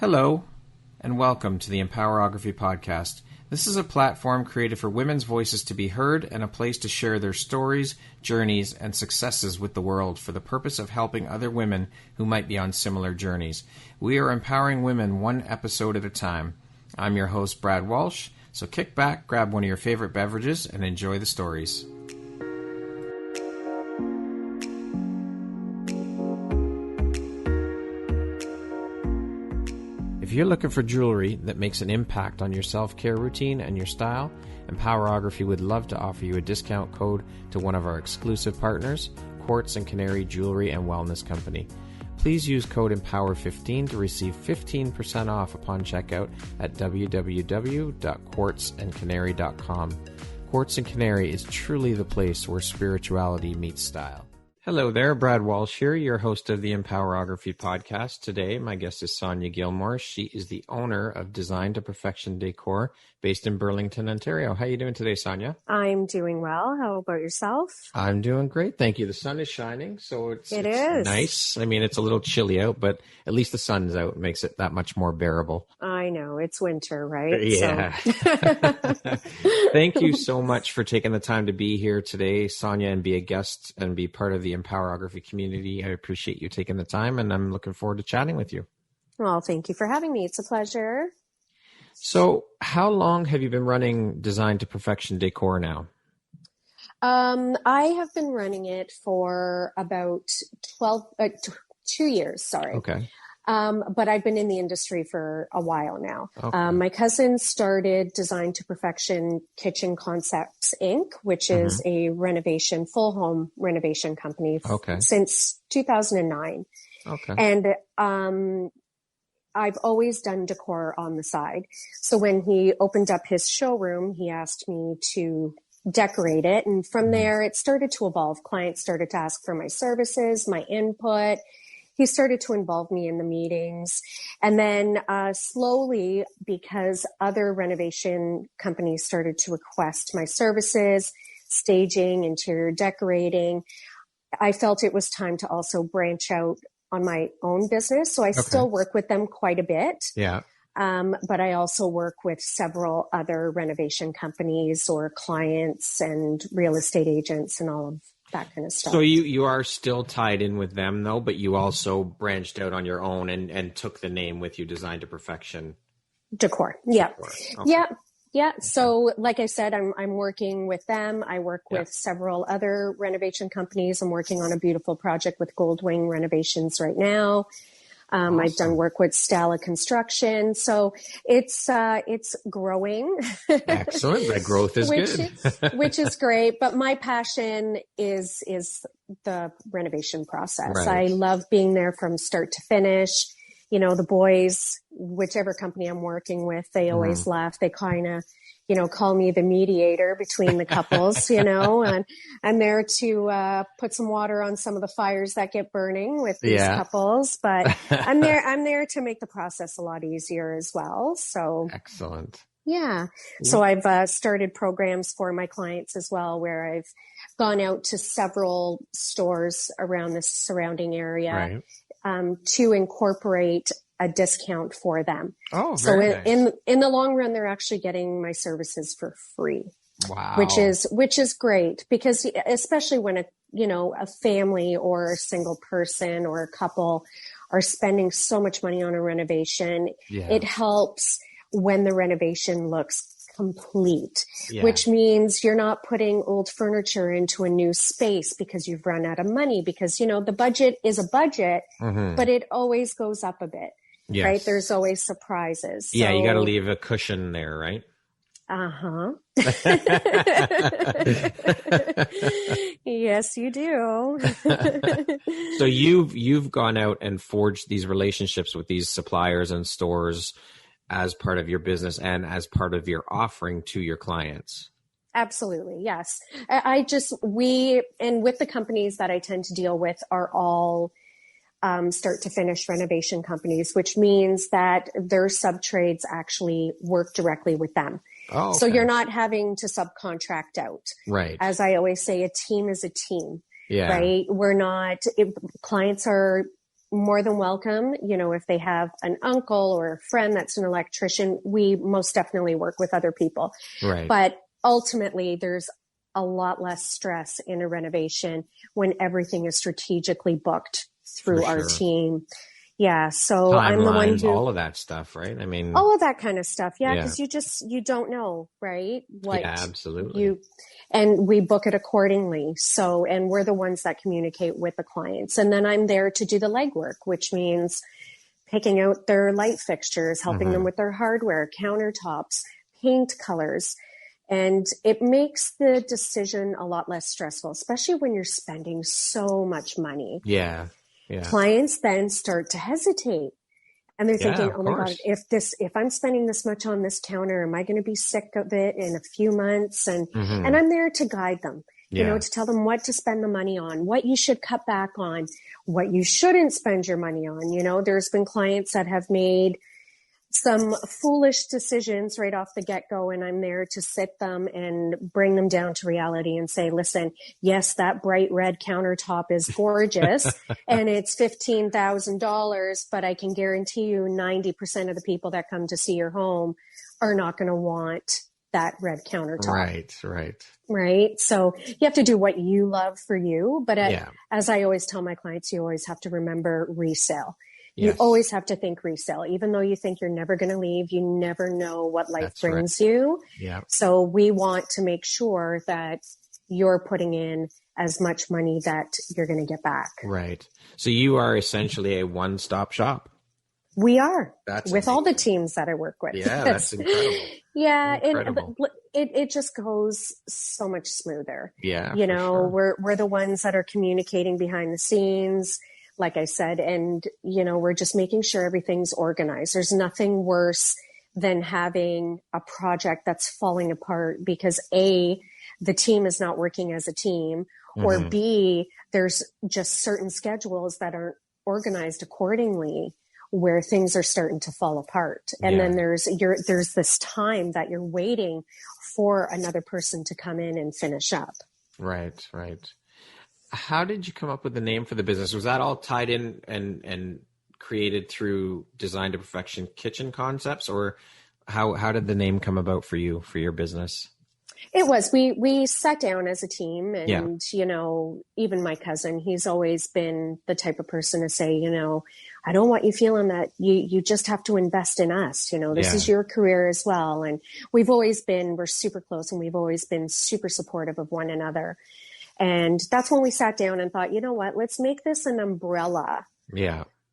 Hello, and welcome to the Empowerography Podcast. This is a platform created for women's voices to be heard and a place to share their stories, journeys, and successes with the world for the purpose of helping other women who might be on similar journeys. We are empowering women one episode at a time. I'm your host, Brad Walsh, so kick back, grab one of your favorite beverages, and enjoy the stories. If you're looking for jewelry that makes an impact on your self-care routine and your style, Empowerography would love to offer you a discount code to one of our exclusive partners, Quartz & Canary Jewelry and Wellness Company. Please use code EMPOWER15 to receive 15% off upon checkout at www.quartzandcanary.com. Quartz & Canary is truly the place where spirituality meets style. Hello there, Brad Walsh here, your host of the Empowerography Podcast. Today, my guest is Sonya Gilmour. She is the owner of Design to Perfection Decor based in Burlington, Ontario. How are you doing today, Sonya? I'm doing well. How about yourself? I'm doing great, thank you. The sun is shining, so it's is nice. I mean, it's a little chilly out, but at least the sun's out. It makes it that much more bearable. I know. It's winter, right? Yeah. So. Thank you so much for taking the time to be here today, Sonya, and be a guest and be part of the Empowerography community. I appreciate you taking the time, and I'm looking forward to chatting with you. Well, thank you for having me. It's a pleasure. So how long have you been running Design to Perfection Decor now? I have been running it for about 2 years, sorry. Okay. But I've been in the industry for a while now. Okay. My cousin started Design to Perfection Kitchen Concepts, Inc., which is a renovation, full home renovation company since 2009. Okay. And I've always done decor on the side. So when he opened up his showroom, he asked me to decorate it. And from there, it started to evolve. Clients started to ask for my services, my input. He started to involve me in the meetings. And then slowly, because other renovation companies started to request my services, staging, interior decorating, I felt it was time to also branch out on my own business. So I still work with them quite a bit. Yeah. But I also work with several other renovation companies or clients and real estate agents and all of that kind of stuff. So you are still tied in with them though, but you also branched out on your own and took the name with you, Design to Perfection Decor. Yeah. Decor. Okay. Yeah. Yeah. So like I said, I'm working with them. I work with several other renovation companies. I'm working on a beautiful project with Goldwing Renovations right now. Awesome. I've done work with Stella Construction. So it's growing. Excellent. That growth is good. Which is great. But my passion is the renovation process. Right. I love being there from start to finish. You know, the boys, whichever company I'm working with, they always laugh. They kind of, call me the mediator between the couples, and I'm there to put some water on some of the fires that get burning with these couples. But I'm there to make the process a lot easier as well. So excellent. Yeah. So I've started programs for my clients as well, where I've gone out to several stores around the surrounding area. Right. To incorporate a discount for them. Oh, so very nice. in the long run, they're actually getting my services for free. Wow. Which is great, because especially when a family or a single person or a couple are spending so much money on a renovation, it helps when the renovation looks complete, which means you're not putting old furniture into a new space because you've run out of money, because, the budget is a budget, but it always goes up a bit, right? There's always surprises. So, you got to leave a cushion there, right? Uh-huh. Yes, you do. So you've gone out and forged these relationships with these suppliers and stores as part of your business and as part of your offering to your clients. Absolutely. Yes. And with the companies that I tend to deal with are all start to finish renovation companies, which means that their sub-trades actually work directly with them. Oh, okay. So you're not having to subcontract out. Right. As I always say, a team is a team. Yeah. Right. Clients are more than welcome. You know, if they have an uncle or a friend that's an electrician, we most definitely work with other people. Right. But ultimately, there's a lot less stress in a renovation when everything is strategically booked through our team. Yeah. So timelines, I'm the one who, all of that stuff, right? I mean, all of that kind of stuff. Yeah. Cause you don't know, right? What absolutely. And we book it accordingly. So, and we're the ones that communicate with the clients. And then I'm there to do the legwork, which means picking out their light fixtures, helping them with their hardware, countertops, paint colors. And it makes the decision a lot less stressful, especially when you're spending so much money. Yeah. Clients then start to hesitate. And they're thinking, oh my God, if I'm spending this much on this counter, am I going to be sick of it in a few months? And I'm there to guide them, you know, to tell them what to spend the money on, what you should cut back on, what you shouldn't spend your money on. You know, there's been clients that have made some foolish decisions right off the get-go, and I'm there to sit them and bring them down to reality and say, listen, yes, that bright red countertop is gorgeous and it's $15,000, but I can guarantee you 90% of the people that come to see your home are not going to want that red countertop. Right. So you have to do what you love for you. But as I always tell my clients, you always have to remember resale. You always have to think resale, even though you think you're never going to leave. You never know what life brings you. Yeah. So we want to make sure that you're putting in as much money that you're going to get back. Right. So you are essentially a one-stop shop. We are. That's with amazing. All the teams that I work with. Yeah, that's incredible. And it just goes so much smoother. Yeah. You know, we're the ones that are communicating behind the scenes, like I said, and, you know, we're just making sure everything's organized. There's nothing worse than having a project that's falling apart because A, the team is not working as a team, or B, there's just certain schedules that aren't organized accordingly where things are starting to fall apart. And then there's this time that you're waiting for another person to come in and finish up. Right. How did you come up with the name for the business? Was that all tied in and created through Design to Perfection kitchen concepts, or how did the name come about for you, for your business? It was, we sat down as a team and, you know, even my cousin, he's always been the type of person to say, you know, I don't want you feeling that you just have to invest in us. You know, this is your career as well. And we're super close and we've always been super supportive of one another. And that's when we sat down and thought, you know what, let's make this an umbrella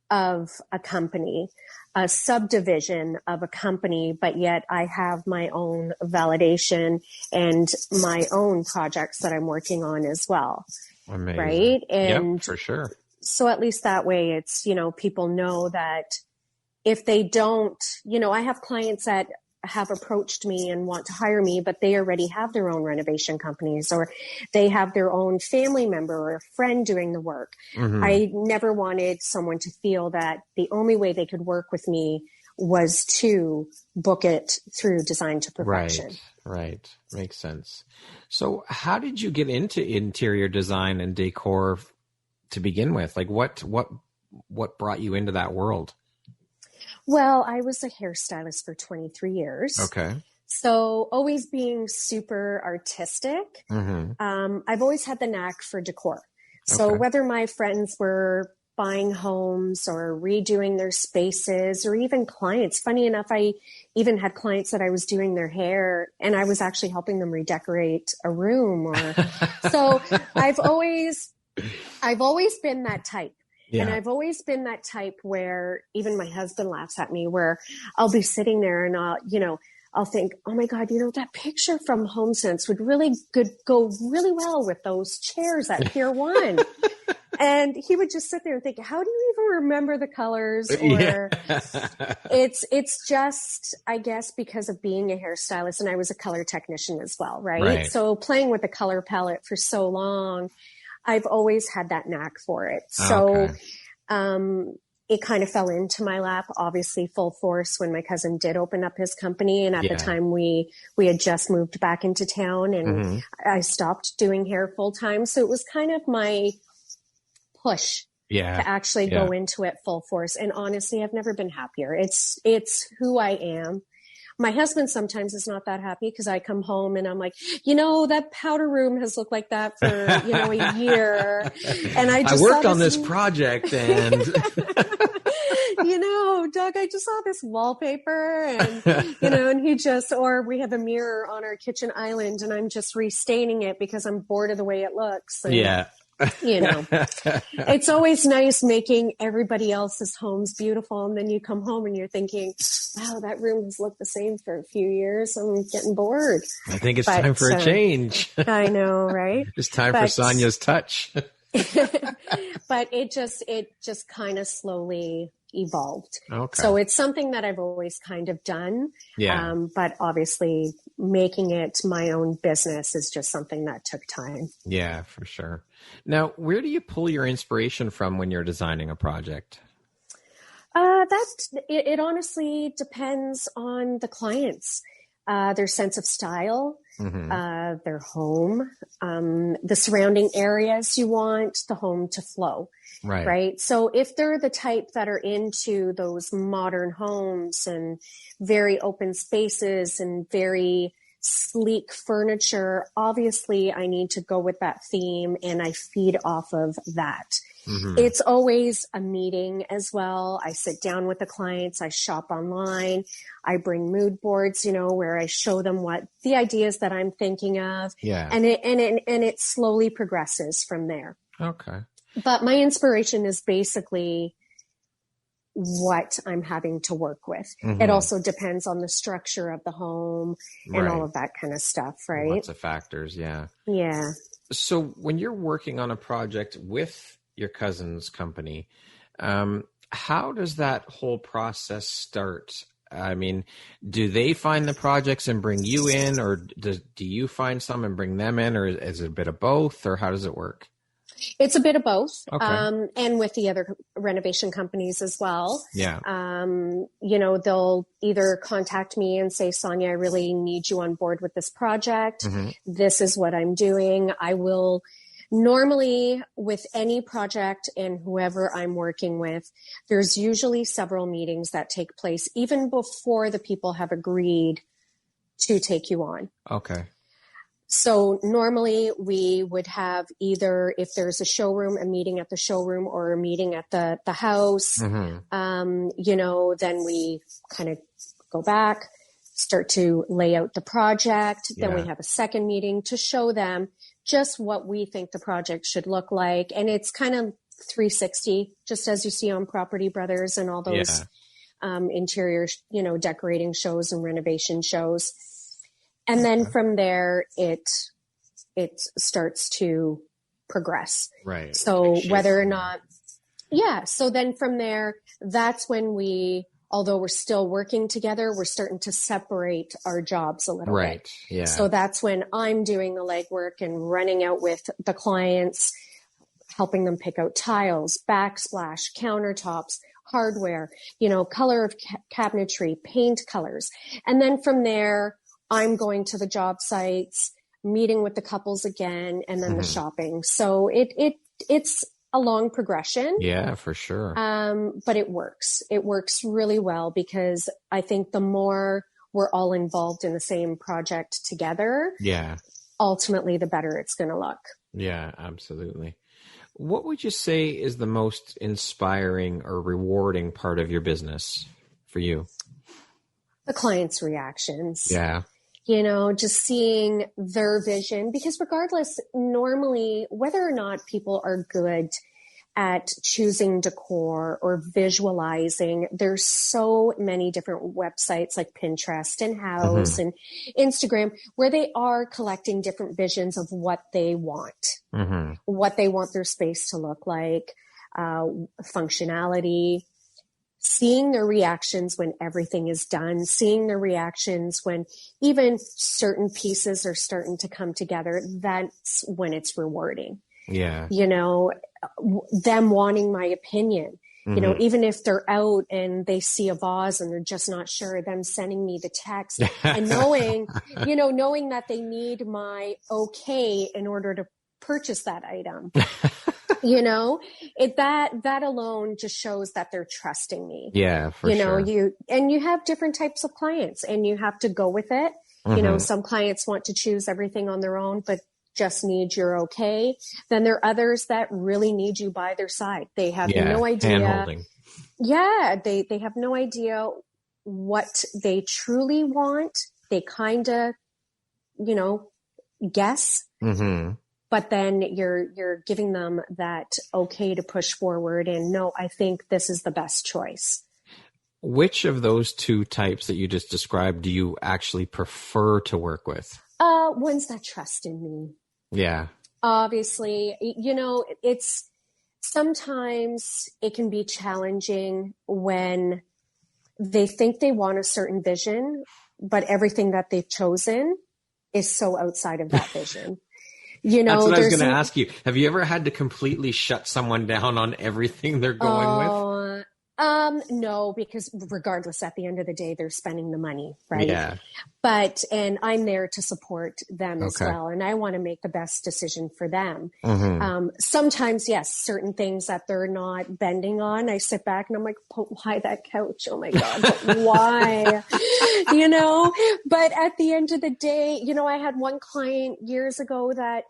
of a company, a subdivision of a company, but yet I have my own validation and my own projects that I'm working on as well. Amazing. Right. And for sure. So at least that way it's, you know, people know that if they don't, you know, I have clients that have approached me and want to hire me, but they already have their own renovation companies or they have their own family member or a friend doing the work. I never wanted someone to feel that the only way they could work with me was to book it through Design to Perfection. Right. Makes sense. So how did you get into interior design and decor to begin with? Like what brought you into that world? Well, I was a hairstylist for 23 years. Okay. So always being super artistic. I've always had the knack for decor. So whether my friends were buying homes or redoing their spaces or even clients, funny enough, I even had clients that I was doing their hair and I was actually helping them redecorate a room. So I've always been that type. Yeah. And I've always been that type where even my husband laughs at me where I'll be sitting there and I'll think, oh my God, you know, that picture from HomeSense would go really well with those chairs at Pier 1. And he would just sit there and think, how do you even remember the colors? Or it's just, I guess, because of being a hairstylist and I was a color technician as well. Right. So playing with the color palette for so long, I've always had that knack for it. So, it kind of fell into my lap, obviously full force when my cousin did open up his company. And at the time we had just moved back into town and I stopped doing hair full time. So it was kind of my push Yeah. to actually go into it full force. And honestly, I've never been happier. It's who I am. My husband sometimes is not that happy because I come home and I'm like, that powder room has looked like that for, a year. And I worked on this project and Doug, I just saw this wallpaper and, and or we have a mirror on our kitchen island and I'm just restaining it because I'm bored of the way it looks. And, yeah. It's always nice making everybody else's homes beautiful. And then you come home and you're thinking, wow, that room has looked the same for a few years. I'm getting bored. I think it's time for a change. I know, right? It's time for Sonya's touch. But it just kind of slowly evolved. Okay. So it's something that I've always kind of done. Yeah. But obviously making it my own business is just something that took time. Yeah, for sure. Now, where do you pull your inspiration from when you're designing a project? It honestly depends on the clients, their sense of style, their home, the surrounding areas you want the home to flow. Right. So if they're the type that are into those modern homes and very open spaces and very sleek furniture, obviously I need to go with that theme and I feed off of that. It's always a meeting as well. I sit down with the clients, I shop online, I bring mood boards, where I show them what the ideas that I'm thinking of. Yeah. And it slowly progresses from there. Okay. But my inspiration is basically what I'm having to work with. It also depends on the structure of the home and all of that kind of stuff, right? Lots of factors, yeah. Yeah. So when you're working on a project with your cousin's company, how does that whole process start? I mean, do they find the projects and bring you in, or do you find some and bring them in, or is it a bit of both, or how does it work? It's a bit of both. Okay. And with the other renovation companies as well. Yeah. They'll either contact me and say, Sonya, I really need you on board with this project. This is what I'm doing. I will normally with any project and whoever I'm working with, there's usually several meetings that take place even before the people have agreed to take you on. Okay. So normally we would have either, if there's a showroom, a meeting at the showroom or a meeting at the house, then we kind of go back, start to lay out the project. Then we have a second meeting to show them just what we think the project should look like. And it's kind of 360, just as you see on Property Brothers and all those interior, decorating shows and renovation shows. And then from there, it starts to progress. Right. So whether or not, so then from there, that's when although we're still working together, we're starting to separate our jobs a little bit. Right. Yeah. So that's when I'm doing the legwork and running out with the clients, helping them pick out tiles, backsplash, countertops, hardware, color of cabinetry, paint colors. And then from there, I'm going to the job sites, meeting with the couples again, and then the shopping. So it's a long progression. Yeah, for sure. But it works. It works really well because I think the more we're all involved in the same project together, ultimately the better it's going to look. Yeah, absolutely. What would you say is the most inspiring or rewarding part of your business for you? The clients' reactions. Yeah. Just seeing their vision, because regardless, normally, whether or not people are good at choosing decor or visualizing, there's so many different websites like Pinterest and House and Instagram where they are collecting different visions of what they want, what they want their space to look like, functionality. Seeing their reactions when everything is done, seeing their reactions when even certain pieces are starting to come together, that's when it's rewarding. Yeah. Them wanting my opinion, even if they're out and they see a vase and they're just not sure, them sending me the text and knowing that they need my okay in order to purchase that item. You know, that alone just shows that they're trusting me. Yeah, for sure. You have different types of clients and you have to go with it. Some clients want to choose everything on their own, but just need your okay. Then there are others that really need you by their side. They have no idea. Hand-holding. Yeah. They have no idea what they truly want. They kind of, guess. But then you're giving them that okay to push forward and no, I think this is the best choice. Which of those two types that you just described do you actually prefer to work with? Ones that trust in me. Yeah. Obviously, it's sometimes it can be challenging when they think they want a certain vision, but everything that they've chosen is so outside of that vision. That's what I was going to ask you. Have you ever had to completely shut someone down on everything they're going with? No, because regardless, at the end of the day, they're spending the money, right? Yeah. And I'm there to support them as well. And I want to make the best decision for them. Sometimes, yes, certain things that they're not bending on, I sit back and I'm like, but why that couch? Oh my God, but why? But at the end of the day, I had one client years ago that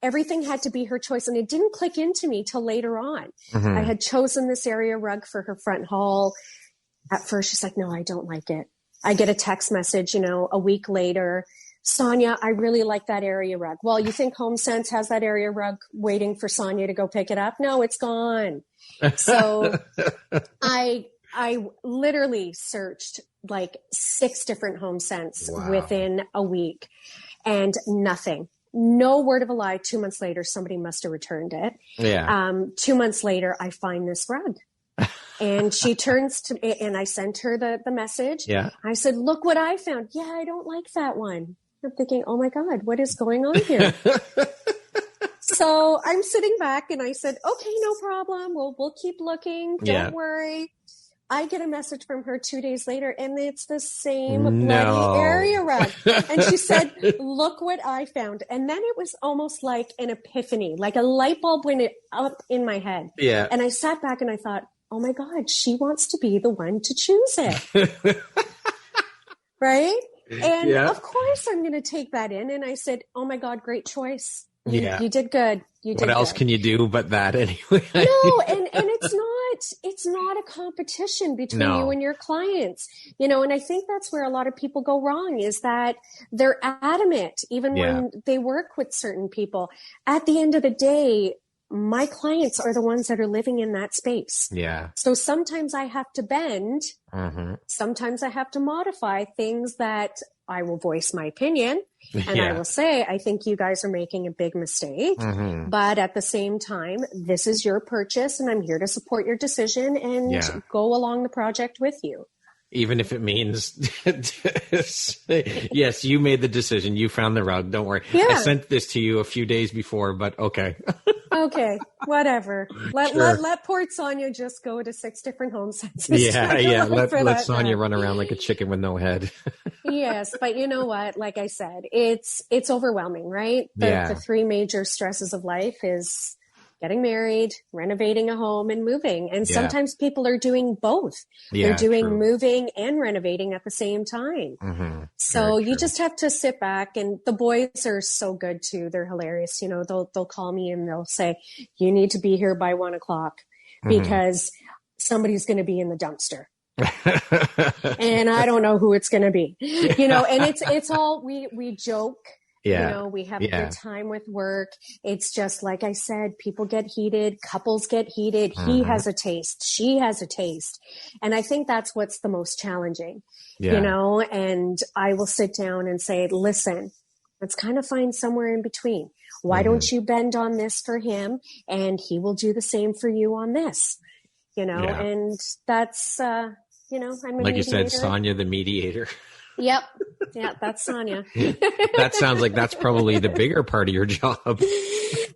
everything had to be her choice. And it didn't click into me till later on. I had chosen this area rug for her front hall. At first, she's like, no, I don't like it. I get a text message, a week later, Sonya, I really like that area rug. Well, you think HomeSense has that area rug waiting for Sonya to go pick it up? No, it's gone. So I literally searched like 6 different HomeSense within a week and nothing. No word of a lie. 2 months later, somebody must have returned it. Yeah. 2 months later, I find this rug. And she turns to me and I sent her the message. Yeah. I said, look what I found. Yeah, I don't like that one. I'm thinking, oh my God, what is going on here? So I'm sitting back and I said, okay, no problem. We'll keep looking. Don't worry. I get a message from her 2 days later and it's the same bloody area rug. And she said, look what I found. And then it was almost like an epiphany, like a light bulb went up in my head. Yeah. And I sat back and I thought, oh my God, she wants to be the one to choose it. Right? And of course I'm going to take that in. And I said, oh my God, great choice. You did good. What else can you do but that anyway? No, and it's not a competition between you and your clients, and I think that's where a lot of people go wrong is that they're adamant, even when they work with certain people. At the end of the day, my clients are the ones that are living in that space. Yeah. So sometimes I have to bend. Sometimes I have to modify things that I will voice my opinion and I will say, I think you guys are making a big mistake, but at the same time, this is your purchase and I'm here to support your decision and go along the project with you. Even if it means, yes, you made the decision. You found the rug. Don't worry. Yeah. I sent this to you a few days before, but okay. Okay, whatever. Let poor Sonya just go to 6 different HomeSenses. Yeah. Let Sonya run around like a chicken with no head. Yes, but you know what? Like I said, it's overwhelming, right? The 3 major stresses of life is getting married, renovating a home, and moving. And sometimes people are doing both. They're doing moving and renovating at the same time. So you just have to sit back, and the boys are so good too. They're hilarious. They'll call me and they'll say, you need to be here by 1:00 because somebody's going to be in the dumpster. And I don't know who it's going to be, and it's all, we joke. We have a good time with work. It's just, like I said, people get heated, couples get heated. He has a taste, she has a taste. And I think that's what's the most challenging, and I will sit down and say, listen, let's kind of find somewhere in between. Why don't you bend on this for him and he will do the same for you on this, and that's, I'm a like mediator. You said, Sonya, the mediator. Yep. Yeah, that's Sonya. That sounds like that's probably the bigger part of your job.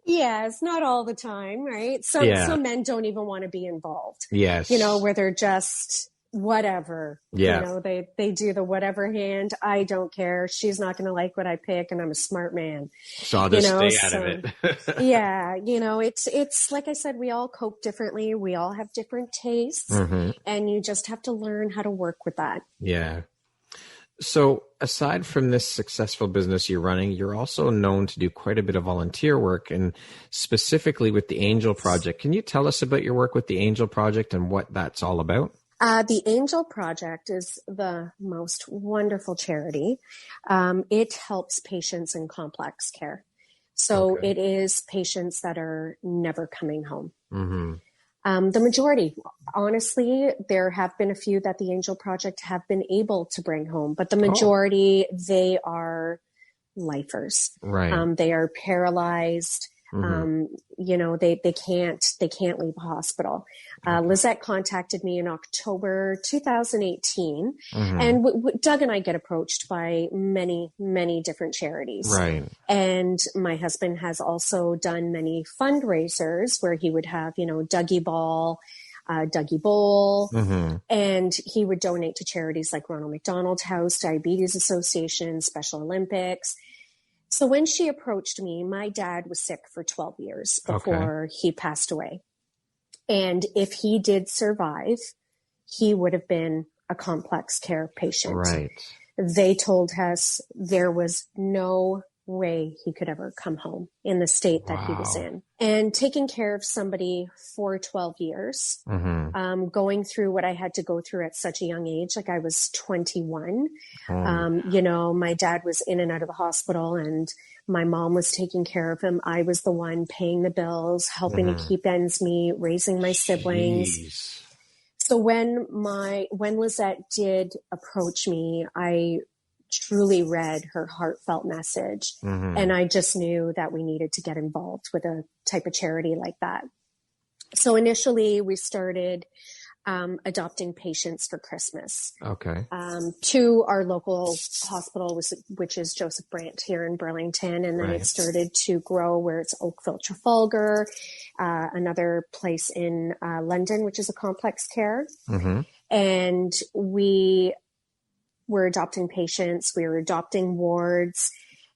Yes, not all the time, right? Some men don't even want to be involved. Yes. Where they're just whatever. Yeah. You know, they do the whatever hand. I don't care. She's not going to like what I pick, and I'm a smart man. So I'll just stay out of it. Yeah. You know, it's like I said, we all cope differently. We all have different tastes, and you just have to learn how to work with that. Yeah. So aside from this successful business you're running, you're also known to do quite a bit of volunteer work, and specifically with the Angel Project. Can you tell us about your work with the Angel Project and what that's all about? The Angel Project is the most wonderful charity. It helps patients in complex care. So it is patients that are never coming home. The majority, honestly, there have been a few that the Angel Project have been able to bring home, but the majority, they are lifers. Right. They are paralyzed. You know, they can't leave a hospital. Lizette contacted me in October 2018, and Doug and I get approached by many, many different charities. Right. And my husband has also done many fundraisers where he would have, you know, Dougie Ball, Dougie Bowl, and he would donate to charities like Ronald McDonald House, Diabetes Association, Special Olympics. So when she approached me, my dad was sick for 12 years before he passed away. And if he did survive, he would have been a complex care patient. Right. They told us there was no way he could ever come home in the state that he was in. And taking care of somebody for 12 years, going through what I had to go through at such a young age, like I was 21. You know, my dad was in and out of the hospital, and my mom was taking care of him. I was the one paying the bills, helping to keep ends meet, raising my siblings. Jeez. So when Lizette did approach me, I truly read her heartfelt message. And I just knew that we needed to get involved with a type of charity like that. So initially we started adopting patients for Christmas. To our local hospital, which is Joseph Brant here in Burlington. And then it started to grow where it's Oakville, Trafalgar, another place in London, which is a complex care. And we were adopting patients, we were adopting wards.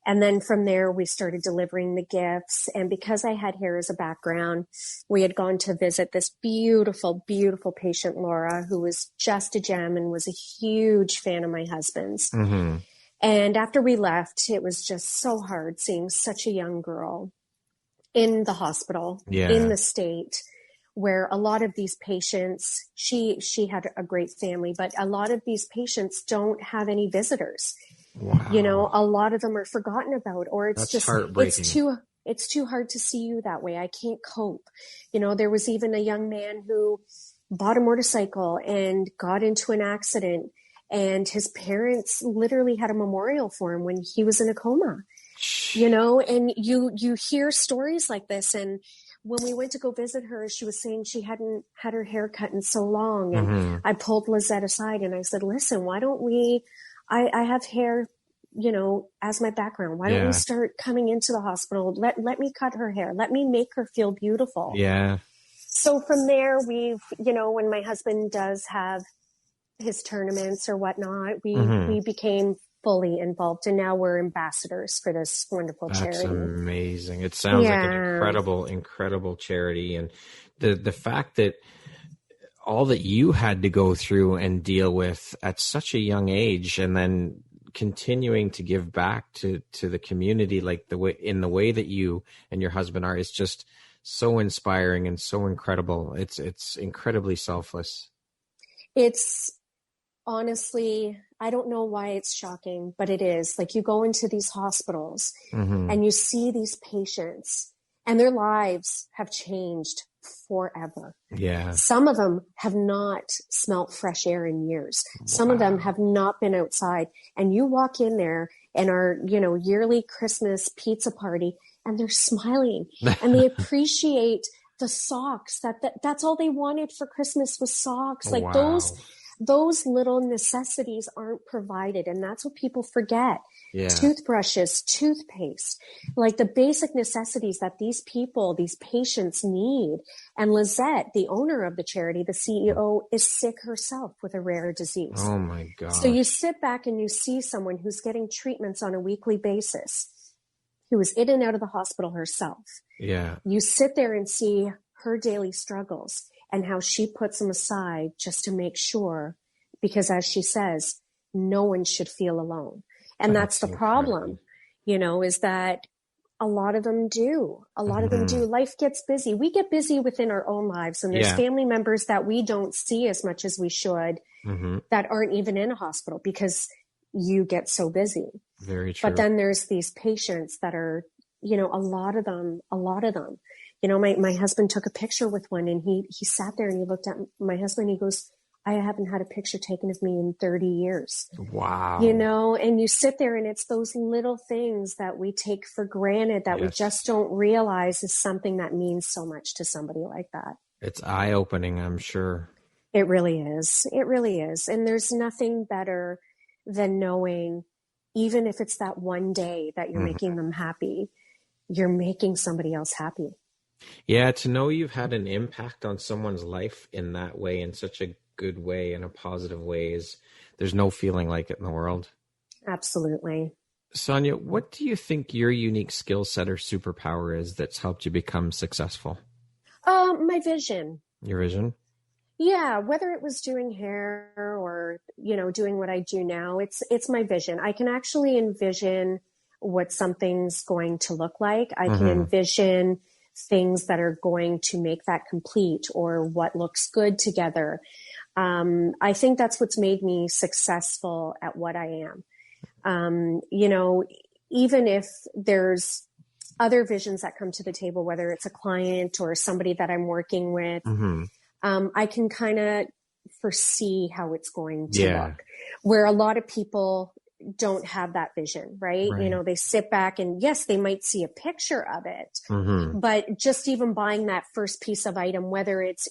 And then from there, we started delivering the gifts. And because I had hair as a background, we had gone to visit this beautiful, beautiful patient, Laura, who was just a gem and was a huge fan of my husband's. And after we left, it was just so hard seeing such a young girl in the hospital, in the state, where a lot of these patients, she had a great family, but a lot of these patients don't have any visitors. You know, a lot of them are forgotten about, or it's just, it's too hard to see you that way. I can't cope. You know, there was even a young man who bought a motorcycle and got into an accident, and his parents literally had a memorial for him when he was in a coma, you know, and you hear stories like this. And when we went to go visit her, she was saying she hadn't had her hair cut in so long. And I pulled Lizette aside and I said, listen, why don't we, I have hair, you know, as my background. Why don't we start coming into the hospital? Let me cut her hair. Let me make her feel beautiful. So from there, we've, you know, when my husband does have his tournaments or whatnot, we became fully involved, and now we're ambassadors for this wonderful charity. That's amazing. It sounds like an incredible charity. And the fact that all that you had to go through and deal with at such a young age, and then continuing to give back to the community, like the way that you and your husband are, is just so inspiring and so incredible. It's incredibly selfless. It's honestly, I don't know why it's shocking, but it is. Like, you go into these hospitals and you see these patients and their lives have changed forever. Some of them have not smelt fresh air in years. Some of them have not been outside, and you walk in there and our, you know, yearly Christmas pizza party, and they're smiling and they appreciate the socks that's all they wanted for Christmas was socks. Like those little necessities aren't provided. And that's what people forget. Yeah. Toothbrushes, toothpaste, like the basic necessities that these people, these patients need. And Lizette, the owner of the charity, the CEO, is sick herself with a rare disease. Oh my God. So you sit back and you see someone who's getting treatments on a weekly basis, who is in and out of the hospital herself. Yeah. You sit there and see her daily struggles and how she puts them aside just to make sure, because as she says, no one should feel alone. And that's the problem, is that a lot of them do. A lot of them do. Life gets busy. We get busy within our own lives, and there's family members that we don't see as much as we should that aren't even in a hospital because you get so busy. Very true. But then there's these patients that are, a lot of them. My husband took a picture with one, and he sat there and he looked at my husband and he goes, I haven't had a picture taken of me in 30 years. Wow. And you sit there and it's those little things that we take for granted that we just don't realize is something that means so much to somebody like that. It's eye-opening, I'm sure. It really is. It really is. And there's nothing better than knowing, even if it's that one day that you're making them happy, you're making somebody else happy. Yeah, to know you've had an impact on someone's life in that way, in such a good way, in a positive way, there's no feeling like it in the world. Absolutely. Sonya, what do you think your unique skill set or superpower is that's helped you become successful? My vision. Your vision? Yeah, whether it was doing hair or, doing what I do now, it's my vision. I can actually envision what something's going to look like. I can envision things that are going to make that complete or what looks good together. I think that's what's made me successful at what I am. Even if there's other visions that come to the table, whether it's a client or somebody that I'm working with, I can kind of foresee how it's going to look, where a lot of people don't have that vision, right? They sit back and yes, they might see a picture of it, but just even buying that first piece of item, whether it's,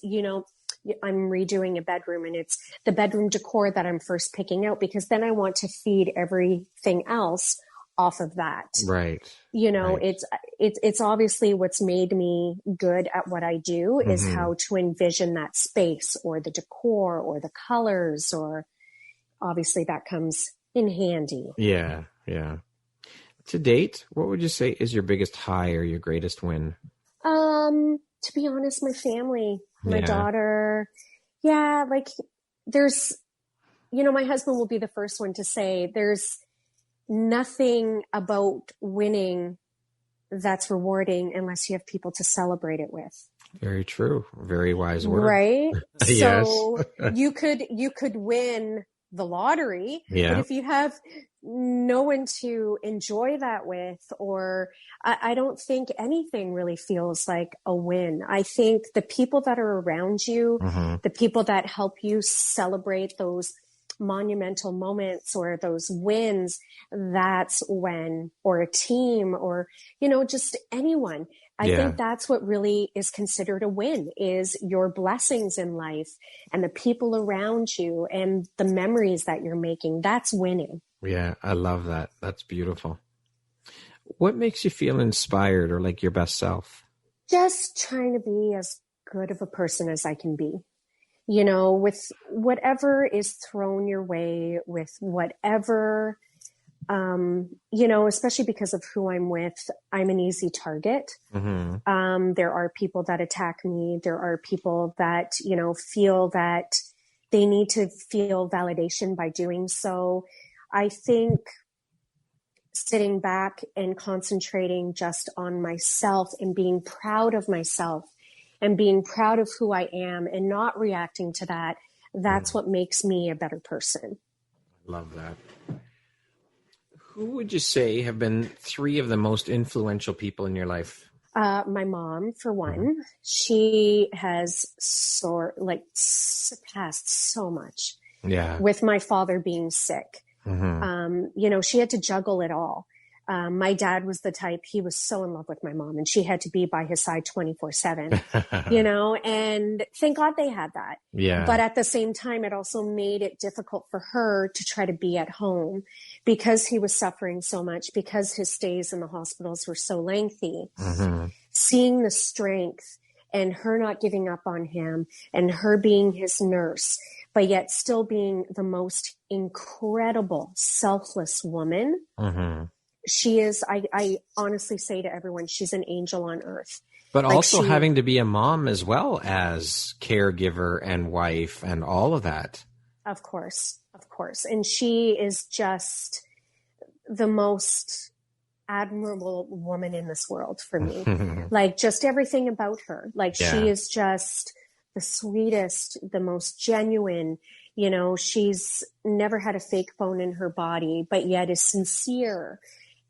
I'm redoing a bedroom and it's the bedroom decor that I'm first picking out, because then I want to feed everything else off of that. Right. It's obviously what's made me good at what I do is how to envision that space or the decor or the colors, or obviously that comes in handy. Yeah. Yeah. To date, what would you say is your biggest high or your greatest win? To be honest, my family, my daughter. Yeah. Like there's, my husband will be the first one to say there's nothing about winning that's rewarding unless you have people to celebrate it with. Very true. Very wise word. Right. Yes. So you could win the lottery, but if you have no one to enjoy that with, or I don't think anything really feels like a win. I think the people that are around you, the people that help you celebrate those monumental moments or those wins, that's when, or a team, or, just anyone. I think that's what really is considered a win, is your blessings in life and the people around you and the memories that you're making. That's winning. Yeah, I love that. That's beautiful. What makes you feel inspired or like your best self? Just trying to be as good of a person as I can be. With whatever is thrown your way, with whatever, especially because of who I'm with, I'm an easy target. There are people that attack me. There are people that, feel that they need to feel validation by doing so. I think sitting back and concentrating just on myself and being proud of myself and being proud of who I am and not reacting to that, that's what makes me a better person. Love that. Who would you say have been 3 of the most influential people in your life? My mom, for one. She has surpassed so much. Yeah. With my father being sick. She had to juggle it all. My dad was the type, he was so in love with my mom and she had to be by his side 24/7, you know, and thank God they had that. Yeah. But at the same time, it also made it difficult for her to try to be at home because he was suffering so much, because his stays in the hospitals were so lengthy. Mm-hmm. Seeing the strength and her not giving up on him and her being his nurse, but yet still being the most incredible, selfless woman. Mm-hmm. She is, I honestly say to everyone, she's an angel on earth. But like also having to be a mom as well as caregiver and wife and all of that. Of course. And she is just the most admirable woman in this world for me. Like just everything about her. Like she is just the sweetest, the most genuine. You know, she's never had a fake bone in her body, but yet is sincere.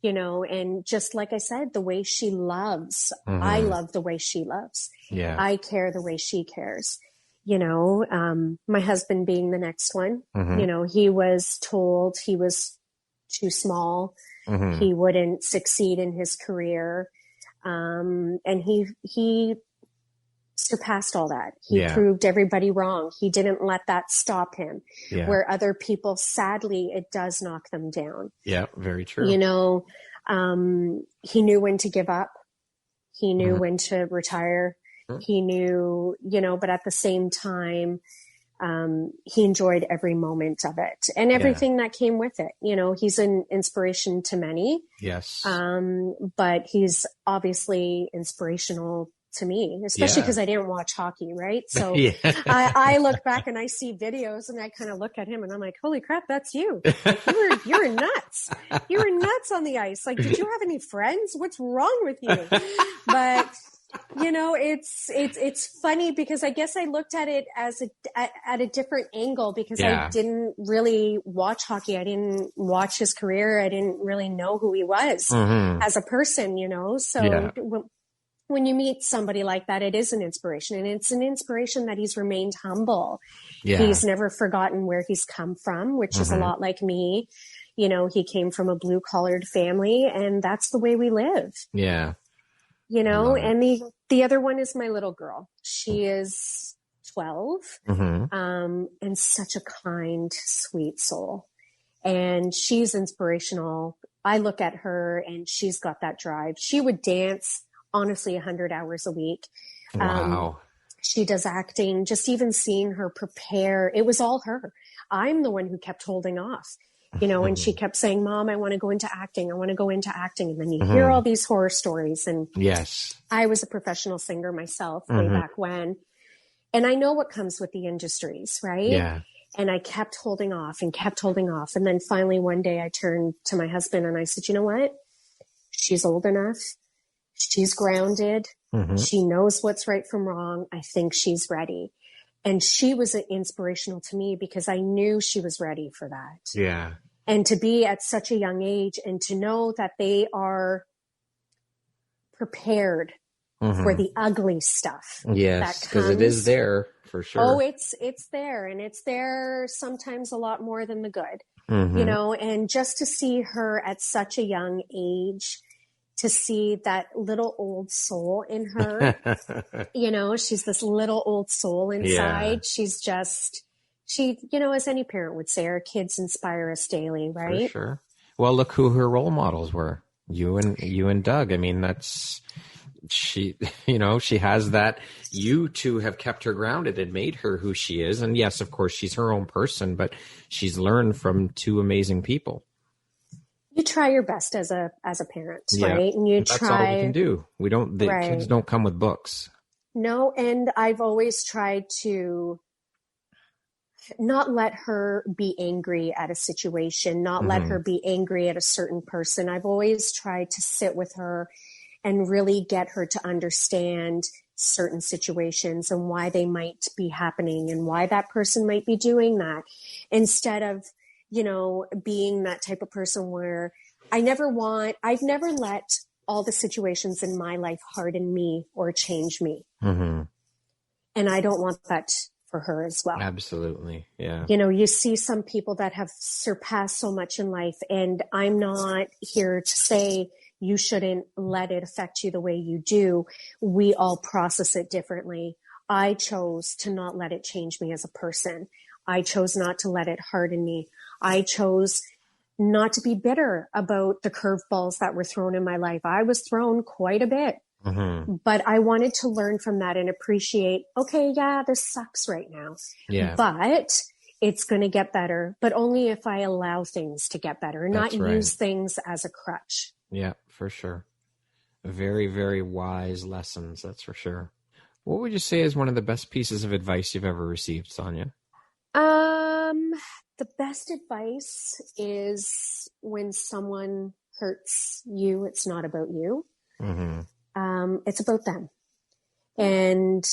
You know, and just like I said, the way she loves, I love the way she loves. Yeah. I care the way she cares. You know, my husband being the next one, you know, he was told he was too small. He wouldn't succeed in his career. And he surpassed all that. He proved everybody wrong. He didn't let that stop him. Where other people, sadly, it does knock them down. Yeah, very true. You know, he knew when to give up. He knew when to retire. He knew, you know, but at the same time, he enjoyed every moment of it and everything that came with it. You know, he's an inspiration to many. Yes. But he's obviously inspirational to me, especially because I didn't watch hockey, right? So I look back and I see videos and I kind of look at him and I'm like, holy crap, that's you. Like, you were nuts. You were nuts on the ice. Like, did you have any friends? What's wrong with you? But you know, it's funny because I guess I looked at it as at a different angle because I didn't really watch hockey. I didn't watch his career. I didn't really know who he was as a person, you know? So when you meet somebody like that, it is an inspiration, and it's an inspiration that he's remained humble. He's never forgotten where he's come from, which is a lot like me. You know, he came from a blue collared family and that's the way we live. Yeah. You know, and the other one is my little girl. She is 12, and such a kind, sweet soul. And she's inspirational. I look at her and she's got that drive. She would dance, honestly, 100 hours a week. Wow. She does acting, just even seeing her prepare. It was all her. I'm the one who kept holding off. You know, and she kept saying, Mom, I want to go into acting. I want to go into acting. And then you hear all these horror stories. And I was a professional singer myself way back when. And I know what comes with the industries, right? Yeah. And I kept holding off and kept holding off. And then finally one day I turned to my husband and I said, you know what? She's old enough. She's grounded. She knows what's right from wrong. I think she's ready. And she was inspirational to me because I knew she was ready for that. Yeah. And to be at such a young age and to know that they are prepared for the ugly stuff. Yes, because it is there for sure. Oh, it's there. And it's there sometimes a lot more than the good, you know, and just to see her at such a young age, to see that little old soul in her, you know, she's this little old soul inside. She's just, you know, as any parent would say, our kids inspire us daily, right? For sure. Well, look who her role models were. You and Doug. I mean, she, you know, she has that. You two have kept her grounded and made her who she is. And yes, of course, she's her own person, but she's learned from two amazing people. You try your best as a parent, right? And that's all we can do. Kids don't come with books. No. And I've always tried to not let her be angry at a situation, not let her be angry at a certain person. I've always tried to sit with her and really get her to understand certain situations and why they might be happening and why that person might be doing that, instead of, you know, being that type of person where I've never let all the situations in my life harden me or change me. And I don't want that for her as well. Absolutely. Yeah. You know, you see some people that have surpassed so much in life, and I'm not here to say you shouldn't let it affect you the way you do. We all process it differently. I chose to not let it change me as a person. I chose not to let it harden me. I chose not to be bitter about the curveballs that were thrown in my life. I was thrown quite a bit, but I wanted to learn from that and appreciate, okay, yeah, this sucks right now, but it's going to get better, but only if I allow things to get better, not use things as a crutch. Yeah, for sure. Very, very wise lessons. That's for sure. What would you say is one of the best pieces of advice you've ever received, Sonya? The best advice is when someone hurts you, it's not about you. It's about them. And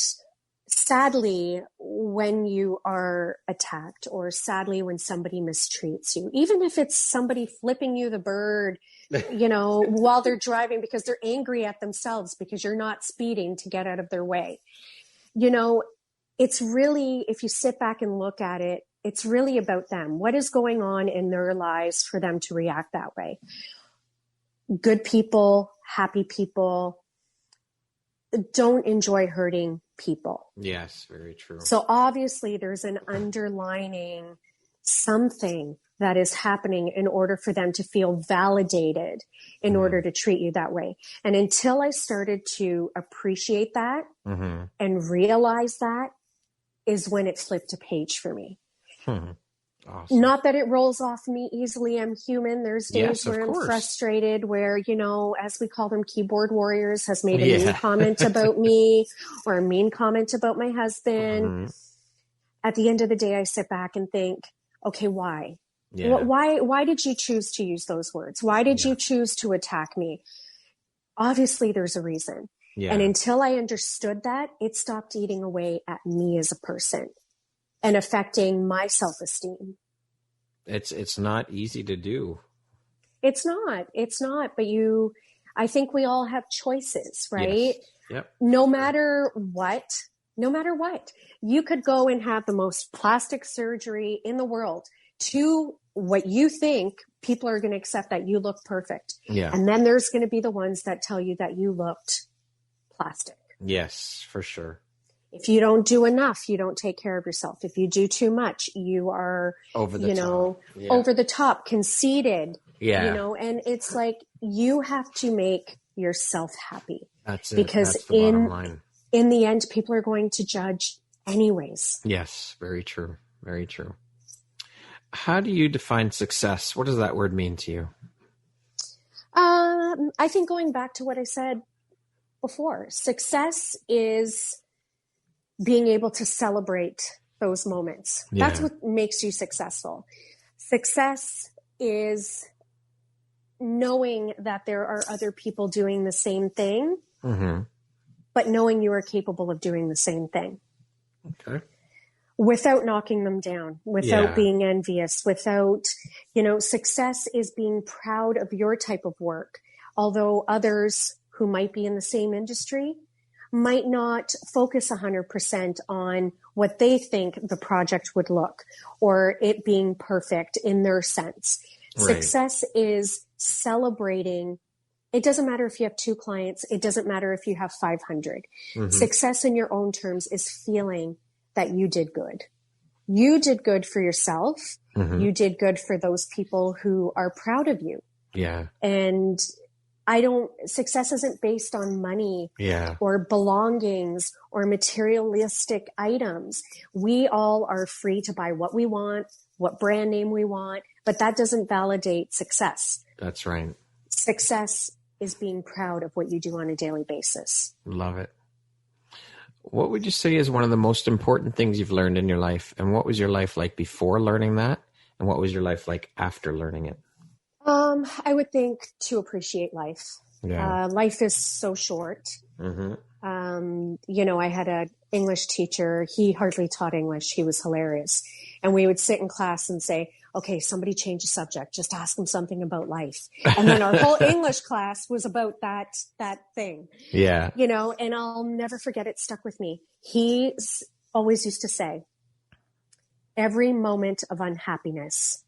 sadly, when you are attacked, or sadly when somebody mistreats you, even if it's somebody flipping you the bird, you know, while they're driving because they're angry at themselves because you're not speeding to get out of their way. You know, it's really, if you sit back and look at it, it's really about them. What is going on in their lives for them to react that way? Good people, happy people don't enjoy hurting people. Yes, very true. So obviously there's an underlining something that is happening in order for them to feel validated in order to treat you that way. And until I started to appreciate that and realize that is when it flipped a page for me. Awesome. Not that it rolls off me easily. I'm human. There's days where I'm frustrated, where, you know, as we call them, keyboard warriors has made a mean comment about me or a mean comment about my husband. At the end of the day, I sit back and think, okay, why? Why did you choose to use those words? Why did you choose to attack me? Obviously, there's a reason. And until I understood that, it stopped eating away at me as a person and affecting my self-esteem. It's not easy to do. It's not, but I think we all have choices, right? Yes. Yep. No matter what, you could go and have the most plastic surgery in the world to what you think people are going to accept that you look perfect. And then there's going to be the ones that tell you that you looked plastic. Yes, for sure. If you don't do enough, you don't take care of yourself. If you do too much, you are, over the top, conceited, you know, and it's like, you have to make yourself happy. That's it. Because that's the bottom line. In the end, people are going to judge anyways. Yes, very true. Very true. How do you define success? What does that word mean to you? I think going back to what I said before, success is being able to celebrate those moments. That's what makes you successful. Success is knowing that there are other people doing the same thing, but knowing you are capable of doing the same thing. Okay. Without knocking them down, without being envious, without, you know, success is being proud of your type of work. Although others who might be in the same industry might not focus 100% on what they think the project would look or it being perfect in their sense. Right. Success is celebrating. It doesn't matter if you have 2 clients. It doesn't matter if you have 500. Success in your own terms is feeling that you did good. You did good for yourself. You did good for those people who are proud of you. Yeah. And success isn't based on money or belongings or materialistic items. We all are free to buy what we want, what brand name we want, but that doesn't validate success. That's right. Success is being proud of what you do on a daily basis. Love it. What would you say is one of the most important things you've learned in your life? And what was your life like before learning that? And what was your life like after learning it? I would think to appreciate life. Yeah. Life is so short. You know, I had an English teacher. He hardly taught English. He was hilarious. And we would sit in class and say, okay, somebody change the subject. Just ask them something about life. And then our whole English class was about that thing. Yeah. You know, and I'll never forget, it stuck with me. He always used to say, every moment of unhappiness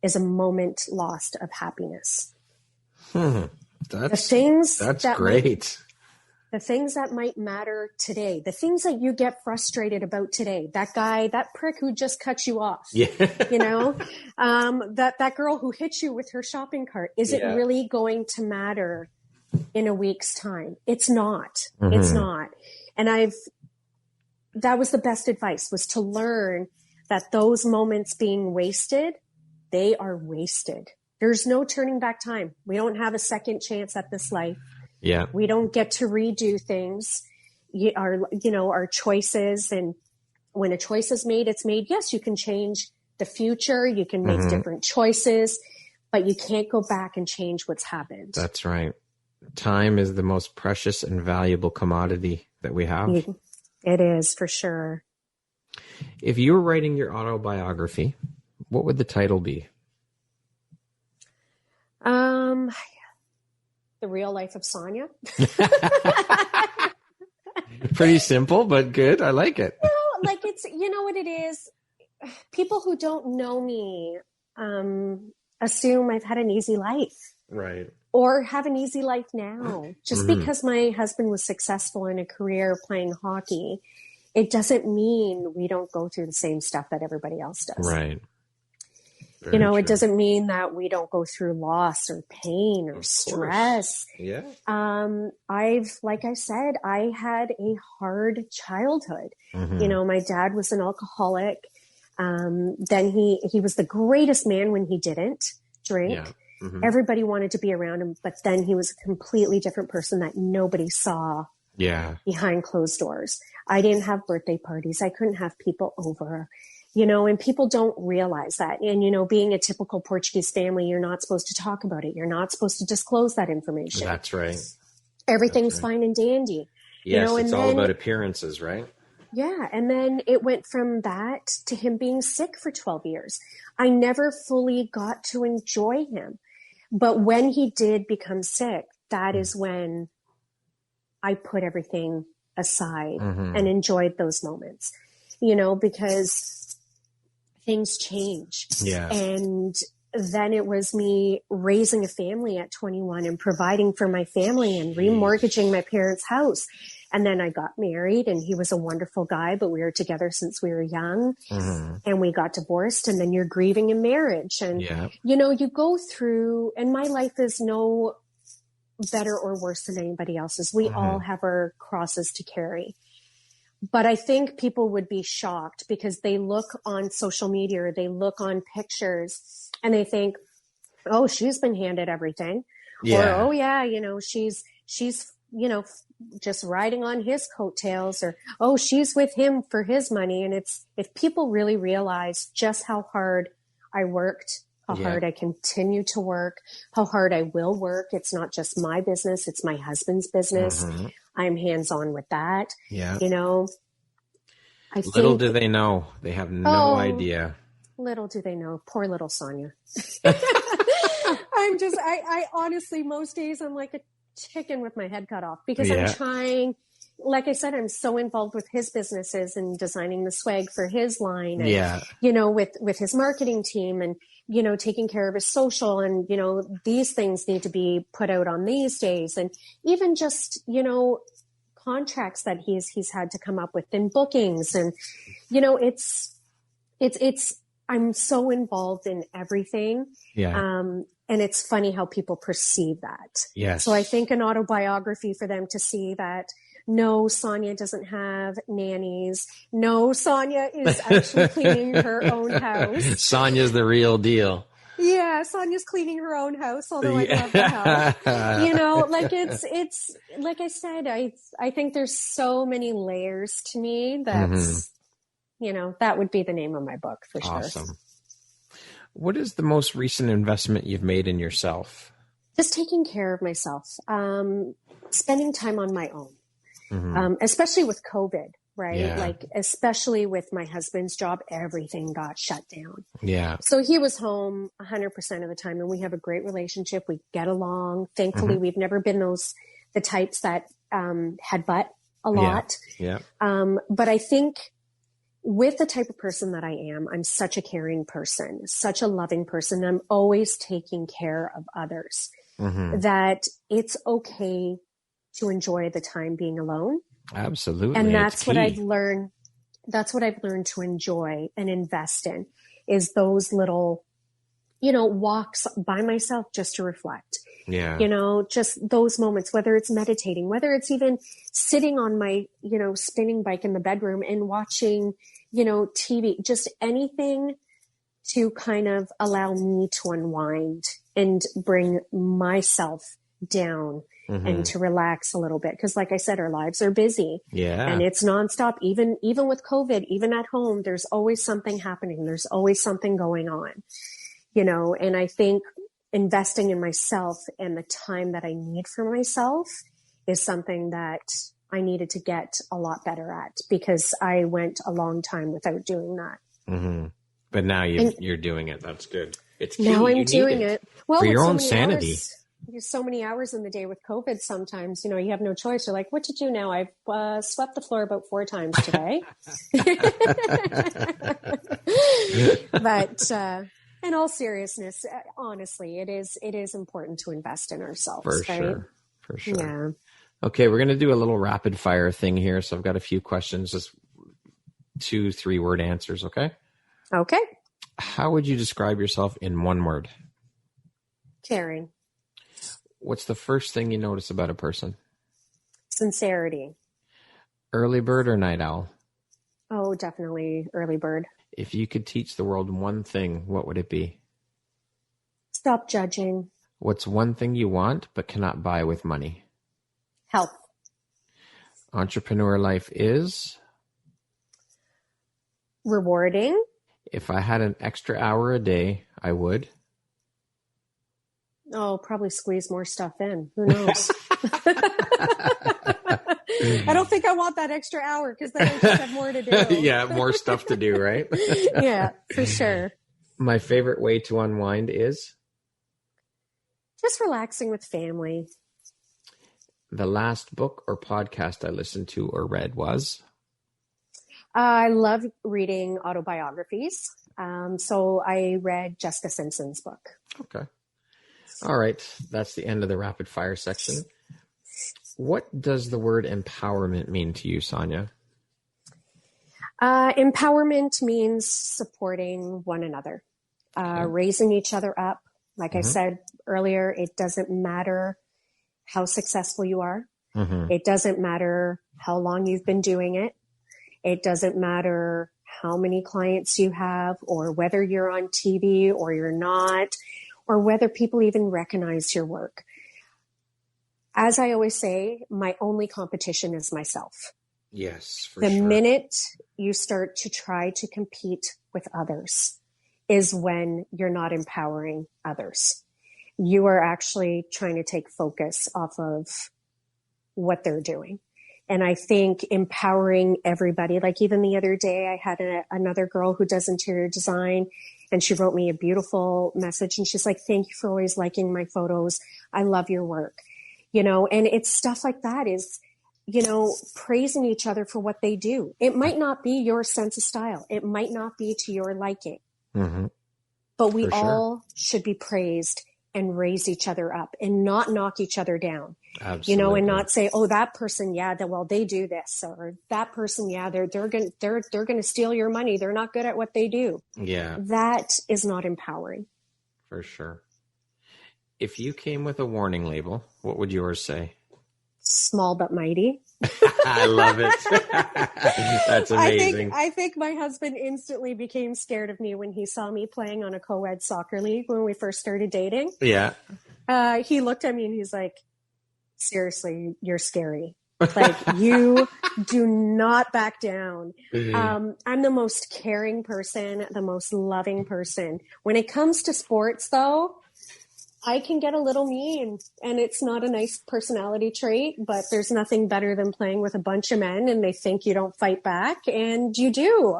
is a moment lost of happiness. That's great. The things that might matter today, the things that you get frustrated about today, that guy, that prick who just cut you off, that girl who hit you with her shopping cart, is it really going to matter in a week's time? It's not. It's not. And that was the best advice, was to learn that those moments being wasted, they are wasted. There's no turning back time. We don't have a second chance at this life. Yeah. We don't get to redo things. Our choices, and when a choice is made, it's made. Yes, you can change the future. You can make different choices, but you can't go back and change what's happened. That's right. Time is the most precious and valuable commodity that we have. It is, for sure. If you were writing your autobiography, what would the title be? The Real Life of Sonya. Pretty simple, but good. I like it. It's, you know what it is? People who don't know me assume I've had an easy life. Right. Or have an easy life now. Just because my husband was successful in a career playing hockey, it doesn't mean we don't go through the same stuff that everybody else does. Right. Very true. It doesn't mean that we don't go through loss or pain or stress. Yeah. Like I said, I had a hard childhood. My dad was an alcoholic. Then he was the greatest man when he didn't drink. Yeah. Everybody wanted to be around him, but then he was a completely different person that nobody saw behind closed doors. I didn't have birthday parties. I couldn't have people over. And people don't realize that. And, being a typical Portuguese family, you're not supposed to talk about it. You're not supposed to disclose that information. That's right. Everything's fine and dandy. Yes, it's all about appearances, right? Yeah. And then it went from that to him being sick for 12 years. I never fully got to enjoy him. But when he did become sick, that is when I put everything aside and enjoyed those moments, because things change. Yeah. And then it was me raising a family at 21 and providing for my family and remortgaging my parents' house. And then I got married, and he was a wonderful guy, but we were together since we were young, and we got divorced, and then you're grieving in marriage. And, you go through, and my life is no better or worse than anybody else's. We all have our crosses to carry. But I think people would be shocked because they look on social media or they look on pictures and they think, oh, she's been handed everything. Yeah. Or, oh yeah, she's, just riding on his coattails, or, oh, she's with him for his money. And if people really realize just how hard I worked, how hard I continue to work, how hard I will work. It's not just my business. It's my husband's business. I'm hands-on with that. Yeah. Little do they know. They have no idea. Little do they know. Poor little Sonya. I honestly, most days I'm like a chicken with my head cut off because I'm trying, like I said, I'm so involved with his businesses and designing the swag for his line and, with his marketing team and, taking care of his social and, these things need to be put out on these days. And even just, contracts that he's had to come up with and bookings. And, I'm so involved in everything. Yeah. And it's funny how people perceive that. Yes. So I think an autobiography for them to see that, no, Sonya doesn't have nannies. No, Sonya is actually cleaning her own house. Sonya's the real deal. Yeah, Sonya's cleaning her own house, although I love the house. It's like I said, I think there's so many layers to me that's, that would be the name of my book for sure. Awesome. What is the most recent investment you've made in yourself? Just taking care of myself, spending time on my own, especially with COVID, right? Yeah. Like, especially with my husband's job, everything got shut down. Yeah. So he was home 100% of the time, and we have a great relationship. We get along. Thankfully, we've never been the types that headbutt a lot. Yeah. But I think with the type of person that I am, I'm such a caring person, such a loving person. I'm always taking care of others, that it's okay to enjoy the time being alone. Absolutely. And that's what I've learned. That's what I've learned to enjoy and invest in, is those little, walks by myself just to reflect. Yeah. Just those moments, whether it's meditating, whether it's even sitting on my, spinning bike in the bedroom and watching, TV, just anything to kind of allow me to unwind and bring myself down and to relax a little bit. Cause like I said, our lives are busy and it's nonstop. Even with COVID, even at home, there's always something happening. There's always something going on, and I think investing in myself and the time that I need for myself is something that I needed to get a lot better at, because I went a long time without doing that. But now you're doing it. That's good. It's key. Now I'm doing it. Well, for your own sanity. There's so many hours in the day with COVID. Sometimes, you have no choice. You're like, what to do now? I've swept the floor about 4 times today. But in all seriousness, honestly, it is important to invest in ourselves. For right? For sure. Yeah. Okay, we're going to do a little rapid fire thing here. So I've got a few questions, just 2-3 word answers. Okay. Okay. How would you describe yourself in one word? Caring. What's the first thing you notice about a person? Sincerity. Early bird or night owl? Oh, definitely early bird. If you could teach the world one thing, what would it be? Stop judging. What's one thing you want but cannot buy with money? Health. Entrepreneur life is? Rewarding. If I had an extra hour a day, I would? Oh, probably squeeze more stuff in. Who knows? I don't think I want that extra hour, because then I just have more to do. Yeah, more stuff to do, right? Yeah, for sure. My favorite way to unwind is? Just relaxing with family. The last book or podcast I listened to or read was? I love reading autobiographies. So I read Jessica Simpson's book. Okay. All right. That's the end of the rapid fire section. What does the word empowerment mean to you, Sonya? Empowerment means supporting one another, raising each other up. Like I said earlier, it doesn't matter how successful you are. It doesn't matter how long you've been doing it. It doesn't matter how many clients you have, or whether you're on TV or you're not, or whether people even recognize your work. As I always say, my only competition is myself. Yes, for the sure. minute you start to try to compete with others is when you're not empowering others. You are actually trying to take focus off of what they're doing. And I think empowering everybody, like even the other day, I had another girl who does interior design, and she wrote me a beautiful message. And she's like, thank you for always liking my photos. I love your work. And it's stuff like that is, praising each other for what they do. It might not be your sense of style. It might not be to your liking, but we all should be praised and raise each other up and not knock each other down. Absolutely. And not say, oh, that person, they do this, or that person, they're going to steal your money. They're not good at what they do. Yeah. That is not empowering. For sure. If you came with a warning label, what would yours say? Small but mighty. I love it. That's amazing. I think my husband instantly became scared of me when he saw me playing on a co-ed soccer league when we first started dating. Yeah. He looked at me and he's like, seriously, you're scary. Like, you do not back down. I'm the most caring person, the most loving person. When it comes to sports, though, I can get a little mean, and it's not a nice personality trait, but there's nothing better than playing with a bunch of men and they think you don't fight back, and you do,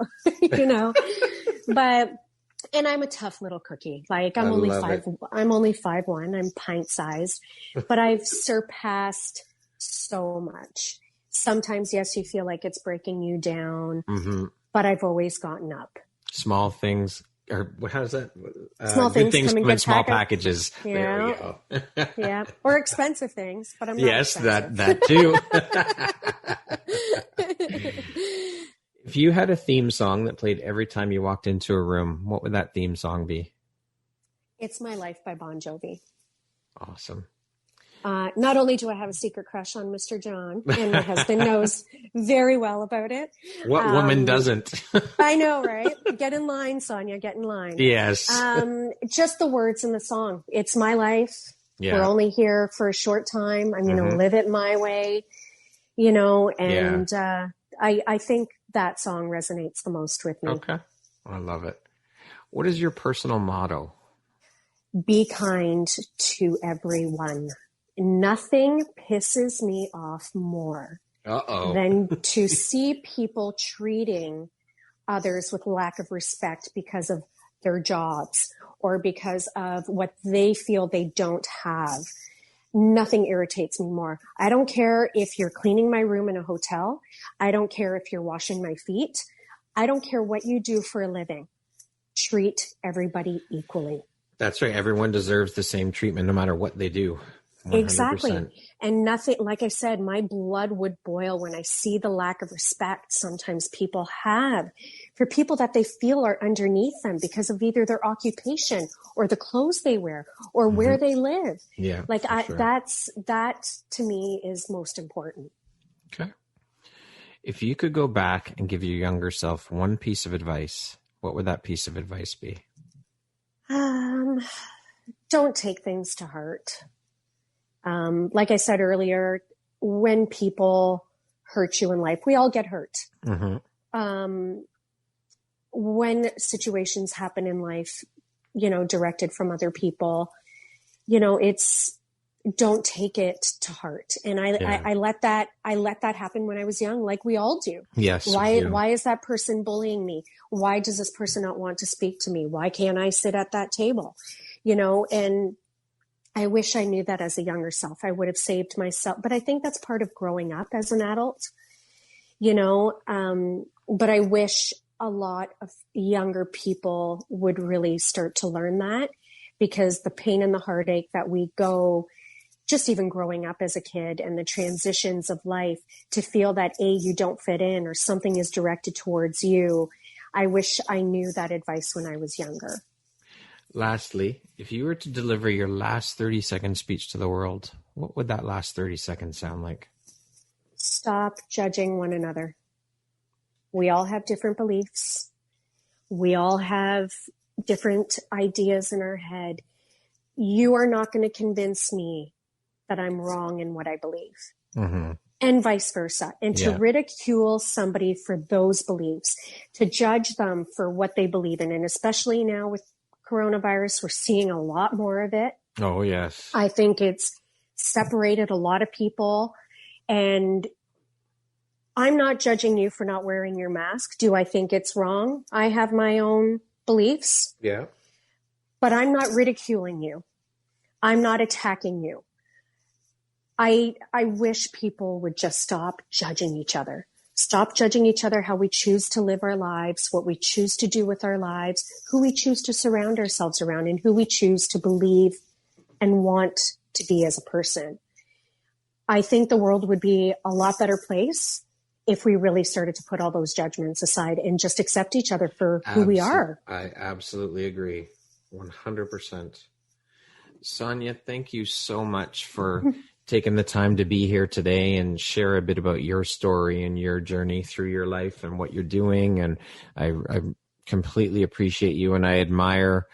but, and I'm a tough little cookie. Like I'm only 5'1", I'm pint sized, but I've surpassed so much. Sometimes, yes, you feel like it's breaking you down, but I've always gotten up. Small things, or how's that? Small Good things come come in small packages. Yeah. There we go. Yeah. Or expensive things, but I'm not Yes, expensive. that too. If you had a theme song that played every time you walked into a room, what would that theme song be? It's My Life by Bon Jovi. Awesome. Not only do I have a secret crush on Mr. John, and my husband knows very well about it. What woman doesn't? I know, right? Get in line, Sonya, get in line. Yes. Just the words in the song. It's my life. Yeah. We're only here for a short time. I'm going to live it my way, and I think that song resonates the most with me. Okay. I love it. What is your personal motto? Be kind to everyone. Nothing pisses me off more than to see people treating others with lack of respect because of their jobs or because of what they feel they don't have. Nothing irritates me more. I don't care if you're cleaning my room in a hotel. I don't care if you're washing my feet. I don't care what you do for a living. Treat everybody equally. That's right. Everyone deserves the same treatment no matter what they do. 100%. Exactly. And nothing, like I said, my blood would boil when I see the lack of respect sometimes people have for people that they feel are underneath them because of either their occupation or the clothes they wear or where they live. Yeah. Like sure. that to me is most important. Okay. If you could go back and give your younger self one piece of advice, what would that piece of advice be? Don't take things to heart. Like I said earlier, when people hurt you in life, we all get hurt. When situations happen in life, directed from other people, don't take it to heart. And I let that happen when I was young, like we all do. Yes. Why is that person bullying me? Why does this person not want to speak to me? Why can't I sit at that table? And I wish I knew that as a younger self. I would have saved myself. But I think that's part of growing up as an adult, but I wish a lot of younger people would really start to learn that, because the pain and the heartache that we go, just even growing up as a kid and the transitions of life, to feel that you don't fit in or something is directed towards you. I wish I knew that advice when I was younger. Lastly, if you were to deliver your last 30-second speech to the world, what would that last 30 seconds sound like? Stop judging one another. We all have different beliefs. We all have different ideas in our head. You are not going to convince me that I'm wrong in what I believe. And vice versa. And to ridicule somebody for those beliefs, to judge them for what they believe in. And especially now with coronavirus, we're seeing a lot more of it. Oh, yes. I think it's separated a lot of people. And I'm not judging you for not wearing your mask. Do I think it's wrong? I have my own beliefs. Yeah. But I'm not ridiculing you. I'm not attacking you. I wish people would just stop judging each other. Stop judging each other, how we choose to live our lives, what we choose to do with our lives, who we choose to surround ourselves around, and who we choose to believe and want to be as a person. I think the world would be a lot better place if we really started to put all those judgments aside and just accept each other for who we are. I absolutely agree. 100%. Sonya, thank you so much for taking the time to be here today and share a bit about your story and your journey through your life and what you're doing. And I completely appreciate you, and I admire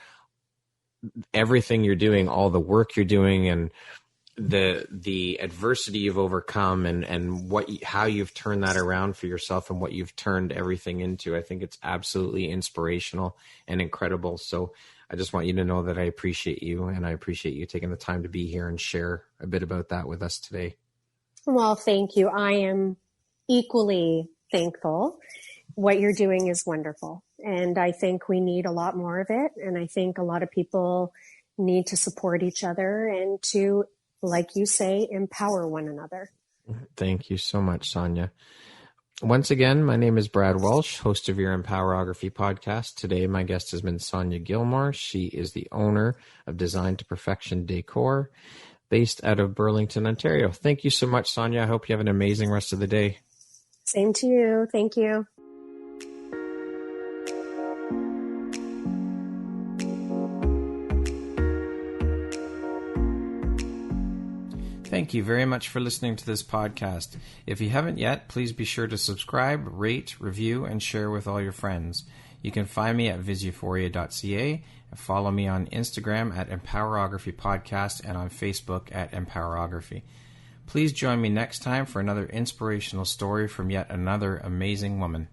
everything you're doing, all the work you're doing, and the adversity you've overcome, and how you've turned that around for yourself and what you've turned everything into. I think it's absolutely inspirational and incredible. So I just want you to know that I appreciate you, and I appreciate you taking the time to be here and share a bit about that with us today. Well, thank you. I am equally thankful. What you're doing is wonderful. And I think we need a lot more of it. And I think a lot of people need to support each other and to, like you say, empower one another. Thank you so much, Sonya. Once again, my name is Brad Welsh, host of your Empowerography podcast. Today, my guest has been Sonya Gilmour. She is the owner of Design to Perfection Decor, based out of Burlington, Ontario. Thank you so much, Sonya. I hope you have an amazing rest of the day. Same to you. Thank you. Thank you very much for listening to this podcast. If you haven't yet, please be sure to subscribe, rate, review, and share with all your friends. You can find me at visuphoria.ca and follow me on Instagram at Empowerography Podcast and on Facebook at Empowerography. Please join me next time for another inspirational story from yet another amazing woman.